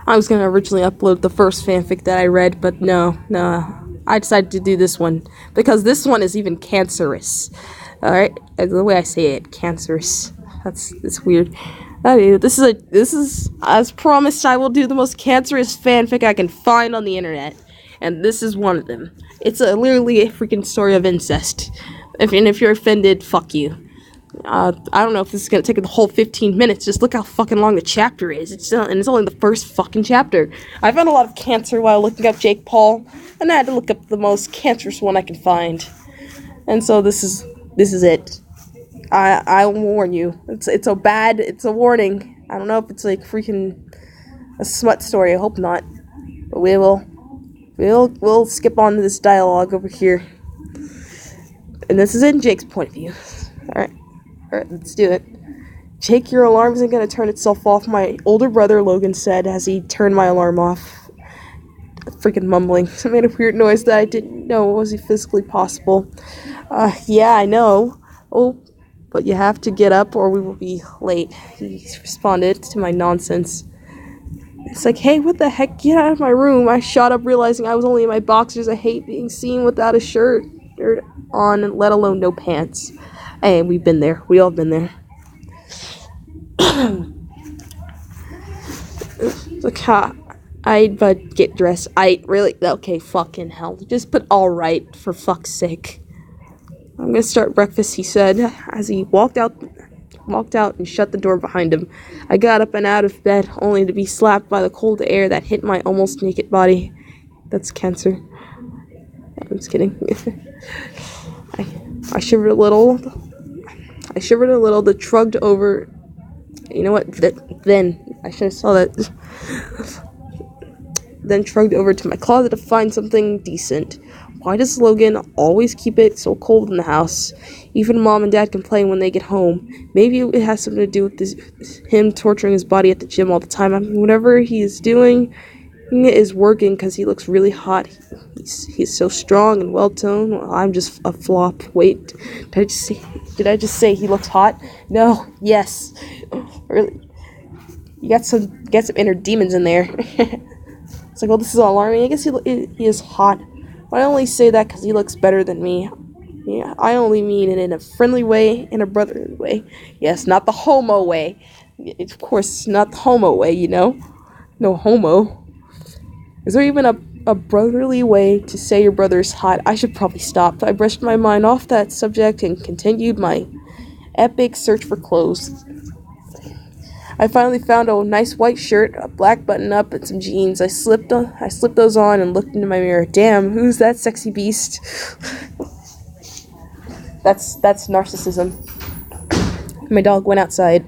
I was gonna originally upload the first fanfic that I read, but no. I decided to do this one because this one is even cancerous. Alright? The way I say it, cancerous. It's weird. Anyway, this is as promised. I will do the most cancerous fanfic I can find on the internet, and this is one of them. It's literally a freaking story of incest. If you're offended, fuck you. I don't know if this is gonna take the whole 15 minutes. Just look how fucking long the chapter is. It's only the first fucking chapter. I found a lot of cancer while looking up Jake Paul, and I had to look up the most cancerous one I can find. And so this is it. I will warn you. It's a warning. I don't know if it's like freaking a smut story. I hope not. But we'll skip on to this dialogue over here. And this is in Jake's point of view. Alright, let's do it. Jake, your alarm isn't going to turn itself off, my older brother Logan said as he turned my alarm off. Freaking mumbling. It made a weird noise that I didn't know was physically possible. Yeah, I know. Oh, but you have to get up or we will be late. He responded to my nonsense. It's like, hey, what the heck? Get out of my room. I shot up realizing I was only in my boxers. I hate being seen without a shirt on, let alone no pants. Hey, we've been there. We all been there. Look how I'd get dressed. Really? Okay, fucking hell. Just put alright, for fuck's sake. I'm gonna start breakfast, he said, as he walked out and shut the door behind him. I got up and out of bed, only to be slapped by the cold air that hit my almost naked body. That's cancer. I'm just kidding. I shivered a little, then shrugged over. You know what? Then I should have saw that. Then shrugged over to my closet to find something decent. Why does Logan always keep it so cold in the house? Even Mom and Dad complain when they get home. Maybe it has something to do with him torturing his body at the gym all the time. I mean, whatever he is doing is working because he looks really hot. He's so strong and well-toned. Well, I'm just a flop. Wait, did I just say he looks hot? No, yes. Really? You got some inner demons in there. It's like, well, this is alarming. I guess he is hot. But I only say that because he looks better than me. Yeah, I only mean it in a friendly way, in a brotherly way. Yes, not the homo way. Of course, not the homo way, you know? No homo. Is there even a brotherly way to say your brother is hot? I should probably stop. I brushed my mind off that subject and continued my epic search for clothes. I finally found a nice white shirt, a black button-up, and some jeans. I slipped those on and looked into my mirror. Damn, who's that sexy beast? That's narcissism. My dog went outside.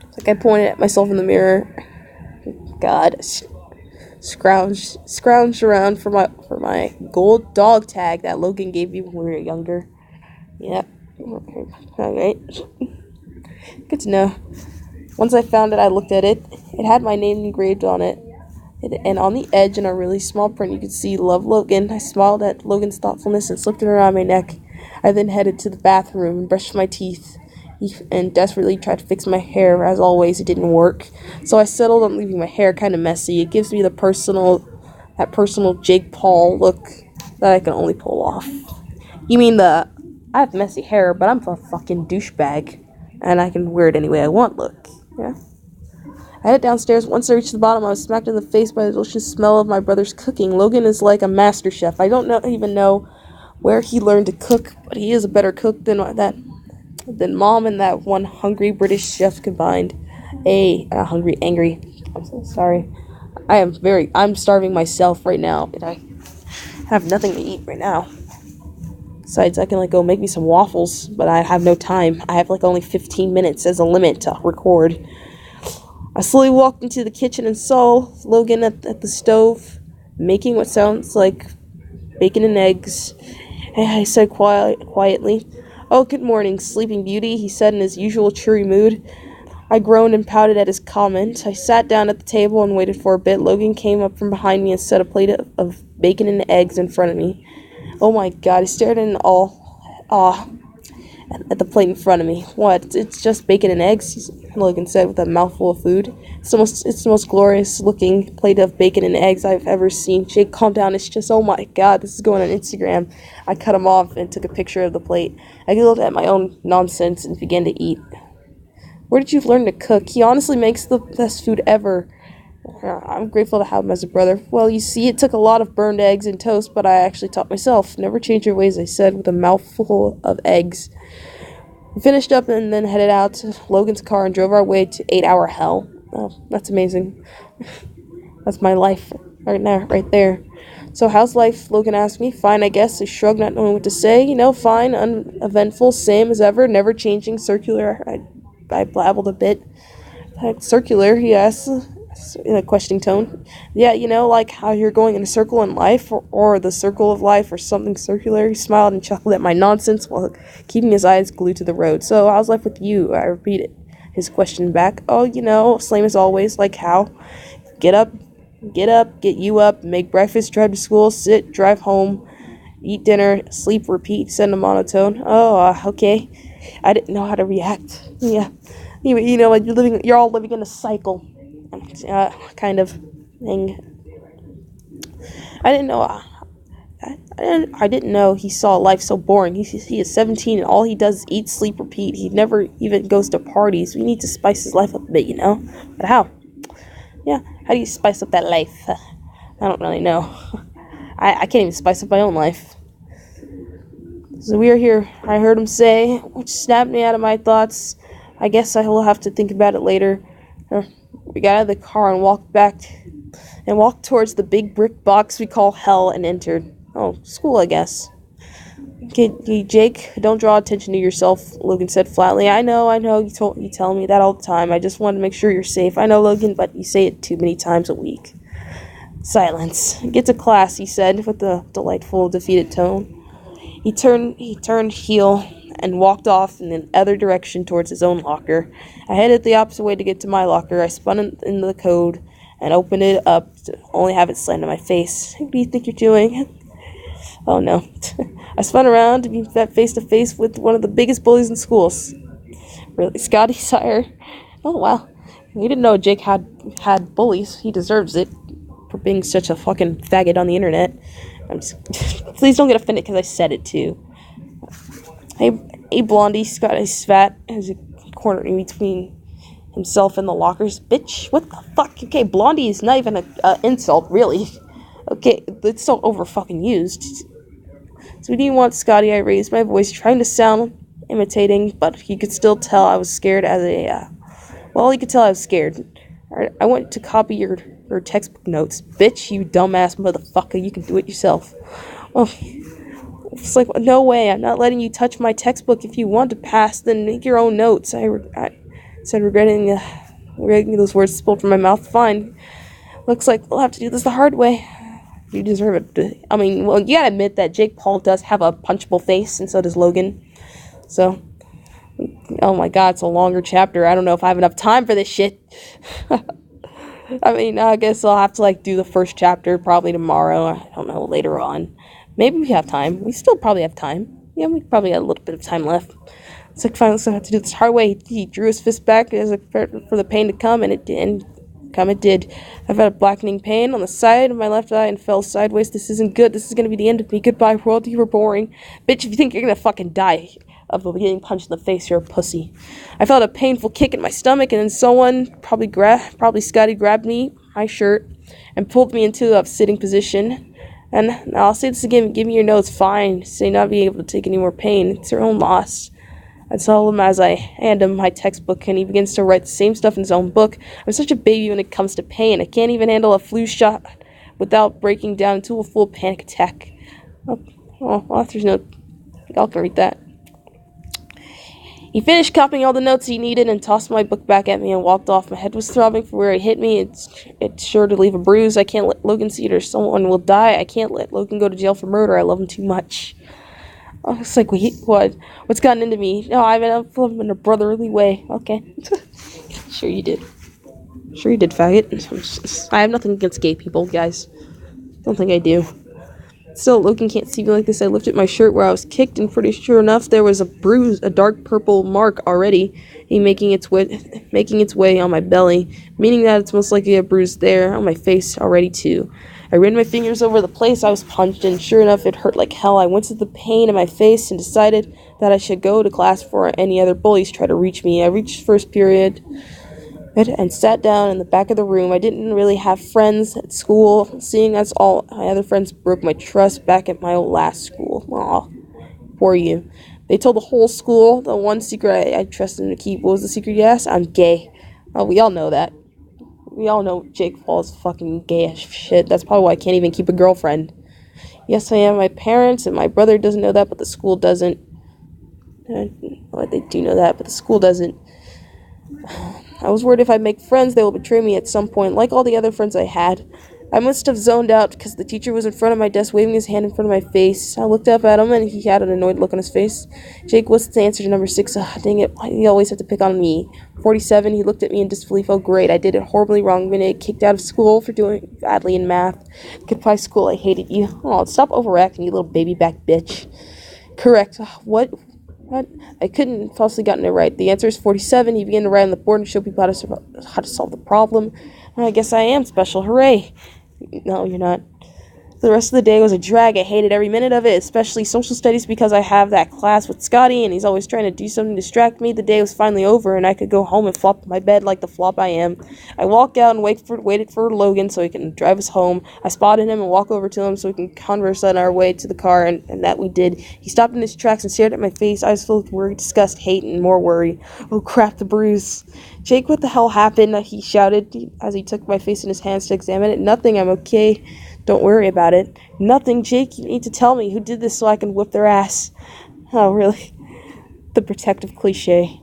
It's like I pointed at myself in the mirror. God, scrounged around for my gold dog tag that Logan gave me when we were younger. Yep. Alright. Good to know. Once I found it, I looked at it. It had my name engraved on it. And on the edge, in a really small print, you could see Love Logan. I smiled at Logan's thoughtfulness and slipped it around my neck. I then headed to the bathroom and brushed my teeth and desperately tried to fix my hair. As always, it didn't work. So I settled on leaving my hair kind of messy. It gives me that personal Jake Paul look that I can only pull off. You mean I have messy hair, but I'm a fucking douchebag. And I can wear it any way I want, look. Yeah. I headed downstairs. Once I reached the bottom, I was smacked in the face by the delicious smell of my brother's cooking. Logan is like a master chef. I don't even know where he learned to cook, but he is a better cook than Mom and that one hungry British chef combined. Hungry, angry. I'm so sorry. I'm starving myself right now, and I have nothing to eat right now. Besides, I can go make me some waffles, but I have no time. I have only 15 minutes as a limit to record. I slowly walked into the kitchen and saw Logan at the stove, making what sounds like bacon and eggs. I said quietly, "Oh, good morning, Sleeping Beauty," he said in his usual cheery mood. I groaned and pouted at his comment. I sat down at the table and waited for a bit. Logan came up from behind me and set a plate of bacon and eggs in front of me. Oh my God, I stared in awe at the plate in front of me. What? It's just bacon and eggs, Logan said with a mouthful of food. It's the most glorious looking plate of bacon and eggs I've ever seen. Jake, calm down. It's just, oh my god, this is going on Instagram. I cut him off and took a picture of the plate. I giggled at my own nonsense and began to eat. Where did you learn to cook? He honestly makes the best food ever. I'm grateful to have him as a brother. Well, you see, it took a lot of burned eggs and toast, but I actually taught myself. Never change your ways, I said, with a mouthful of eggs. We finished up and then headed out to Logan's car and drove our way to 8-hour hell. Oh, that's amazing. That's my life right now, right there. So how's life? Logan asked me. Fine, I guess. I shrugged, not knowing what to say. You know, fine, uneventful, same as ever, never changing, circular. I blabbled a bit. Circular, he asked, in a questioning tone. Yeah, you know, like how you're going in a circle in life, or the circle of life, or something circular. He smiled and chuckled at my nonsense while keeping his eyes glued to the road. So, how's life with you? I repeated his question back. Oh, you know, same as always, like how? Get up, get you up, make breakfast, drive to school, sit, drive home, eat dinner, sleep, repeat, said in a monotone. Oh, okay. I didn't know how to react. Yeah. You know, like you're all living in a cycle. Kind of thing. I didn't know. I didn't know he saw life so boring. He is 17 and all he does is eat, sleep, repeat. He never even goes to parties. We need to spice his life up a bit, you know. But how? Yeah, how do you spice up that life? I don't really know. I can't even spice up my own life. So we are here, I heard him say, which snapped me out of my thoughts. I guess I will have to think about it later. We got out of the car and walked towards the big brick box we call hell and entered. Oh, school, I guess. Okay, Jake, don't draw attention to yourself, Logan said flatly. I know, you tell me that all the time. I just wanted to make sure you're safe. I know, Logan, but you say it too many times a week. Silence. Get to class, he said, with a delightful, defeated tone. He turned heel and walked off in the other direction towards his own locker. I headed the opposite way to get to my locker. I spun in the code and opened it up to only have it slammed in my face. What do you think you're doing? Oh no. I spun around to be face to face with one of the biggest bullies in schools. Really, Scotty, sire? Oh wow. We didn't know Jake had bullies. He deserves it for being such a fucking faggot on the internet. Please don't get offended because I said it too. Hey, Blondie, Scotty's fat has a corner in between himself and the lockers. Bitch, what the fuck? Okay, Blondie is not even an insult, really. Okay, it's so over fucking used. So we didn't want Scotty. I raised my voice, trying to sound imitating, but he could still tell I was scared as a, well, he could tell I was scared. I went to copy your textbook notes. Bitch, you dumbass motherfucker, you can do it yourself. Well, it's like, no way, I'm not letting you touch my textbook. If you want to pass, then make your own notes. I said, regretting those words spilled from my mouth. Fine. Looks like we'll have to do this the hard way. You deserve it. I mean, well, you gotta admit that Jake Paul does have a punchable face, and so does Logan. So, oh my god, it's a longer chapter. I don't know if I have enough time for this shit. I mean, I guess I'll have to, like, do the first chapter probably tomorrow. I don't know, later on. Maybe we have time. We still probably have time. Yeah, we probably got a little bit of time left. It's like, finally, so I have to do this hard way. He drew his fist back as for the pain to come, and it did. I've had a blackening pain on the side of my left eye and fell sideways. This isn't good. This is gonna be the end of me. Goodbye, world. You were boring. Bitch, if you think you're gonna fucking die of getting punched in the face, you're a pussy. I felt a painful kick in my stomach, and then someone, probably Scotty, grabbed my shirt and pulled me into a sitting position. And I'll say this again, give me your notes, fine. Say not being able to take any more pain. It's your own loss. I tell him as I hand him my textbook, and he begins to write the same stuff in his own book. I'm such a baby when it comes to pain. I can't even handle a flu shot without breaking down into a full panic attack. Oh, author's note. Y'all can read that. He finished copying all the notes he needed and tossed my book back at me and walked off. My head was throbbing from where he hit me. It's sure to leave a bruise. I can't let Logan see it or someone will die. I can't let Logan go to jail for murder. I love him too much. Oh, it's like, what? What's gotten into me? No, I love him in a brotherly way. Okay. Sure you did. Sure you did, faggot. I have nothing against gay people, guys. Don't think I do. Still, Logan can't see me like this. I lifted my shirt where I was kicked, and pretty sure enough, there was a bruise, a dark purple mark already, making its way on my belly, meaning that it's most likely a bruise there on my face already too. I ran my fingers over the place I was punched, and sure enough, it hurt like hell. I went to the pain in my face and decided that I should go to class before any other bullies try to reach me. I reached first period and sat down in the back of the room. I didn't really have friends at school, seeing as all my other friends broke my trust back at my old last school. Aw, poor you. They told the whole school the one secret I trusted them to keep. What was the secret, yes? I'm gay. Well, we all know that. We all know Jake Paul is fucking gay as shit. That's probably why I can't even keep a girlfriend. Yes, I am. My parents and my brother doesn't know that, but the school doesn't. Well, they do know that, but the school doesn't. I was worried if I make friends, they will betray me at some point, like all the other friends I had. I must have zoned out because the teacher was in front of my desk waving his hand in front of my face. I looked up at him and he had an annoyed look on his face. Jake, what's the answer to number 6? Dang it, he always had to pick on me. 47, he looked at me in disbelief. Oh great, I did it horribly wrong. I'm gonna get kicked out of school for doing badly in math. Goodbye school, I hated you. Oh, stop overacting, you little baby back bitch. Correct. What? I couldn't possibly gotten it right. The answer is 47. He began to write on the board and show people how to solve the problem. I guess I am special. Hooray. No, you're not. The rest of the day was a drag. I hated every minute of it, especially social studies because I have that class with Scotty and he's always trying to do something to distract me. The day was finally over and I could go home and flop in my bed like the flop I am. I walked out and waited for Logan so he can drive us home. I spotted him and walked over to him so we can converse on our way to the car, and that we did. He stopped in his tracks and stared at my face, eyes filled with worry, disgust, hate, and more worry. Oh crap, the bruise. Jake, what the hell happened? He shouted as he took my face in his hands to examine it. Nothing, I'm okay. Don't worry about it. Nothing, Jake, you need to tell me who did this so I can whip their ass. Oh, really? The protective cliche.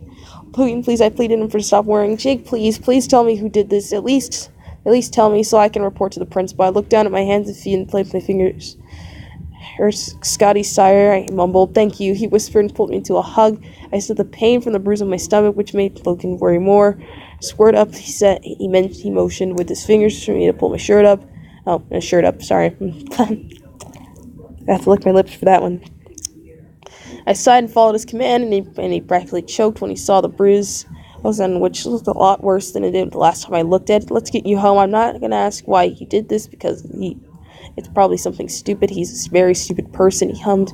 Please, I pleaded him for to stop worrying. Jake, please tell me who did this. At least tell me so I can report to the principal. I looked down at my hands and feet and played with my fingers. Scotty, sire, I mumbled. Thank you. He whispered and pulled me into a hug. I said the pain from the bruise on my stomach, which made Logan worry more. Squirt up, he motioned with his fingers for me to pull my shirt up. Oh, my shirt up, sorry. I have to lick my lips for that one. I sighed and followed his command, and he practically choked when he saw the bruise, which looked a lot worse than it did the last time I looked at it. Let's get you home. I'm not going to ask why he did this, because it's probably something stupid. He's a very stupid person, he hummed.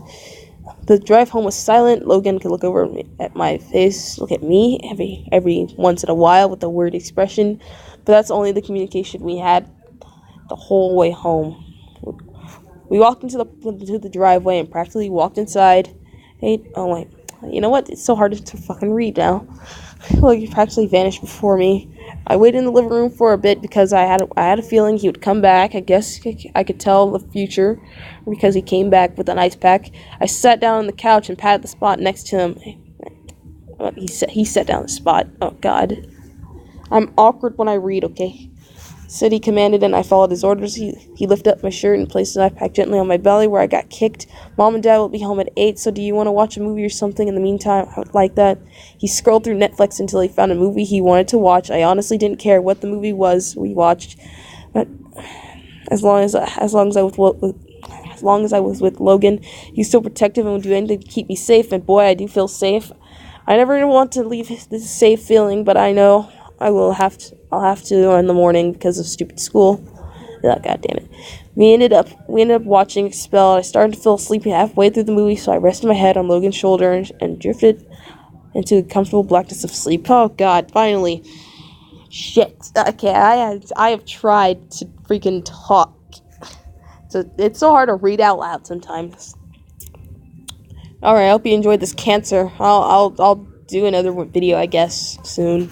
The drive home was silent. Logan could look over at my face, look at me every once in a while with a weird expression, but that's only the communication we had the whole way home. We walked into the driveway and practically walked inside. Oh wait, you know what? It's so hard to fucking read now. Like, he practically vanished before me. I waited in the living room for a bit because I had a feeling he would come back. I guess I could tell the future because he came back with an ice pack. I sat down on the couch and patted the spot next to him. He sat down on the spot. Oh God, I'm awkward when I read. Okay. Said he commanded, and I followed his orders. He lifted up my shirt and placed the knife pack gently on my belly where I got kicked. Mom and Dad will be home at 8, so do you want to watch a movie or something in the meantime? I would like that. He scrolled through Netflix until he found a movie he wanted to watch. I honestly didn't care what the movie was we watched, but as long as I was with Logan, he was still protective and would do anything to keep me safe. And boy, I do feel safe. I never want to leave this safe feeling, but I know I'll have to in the morning because of stupid school. Oh, God damn it. We ended up watching Expelled. I started to feel sleepy halfway through the movie, so I rested my head on Logan's shoulder and drifted into the comfortable blackness of sleep. Oh God, finally. Shit. Okay, I have tried to freaking talk. It's so hard to read out loud sometimes. Alright, I hope you enjoyed this cancer. I'll do another video, I guess, soon.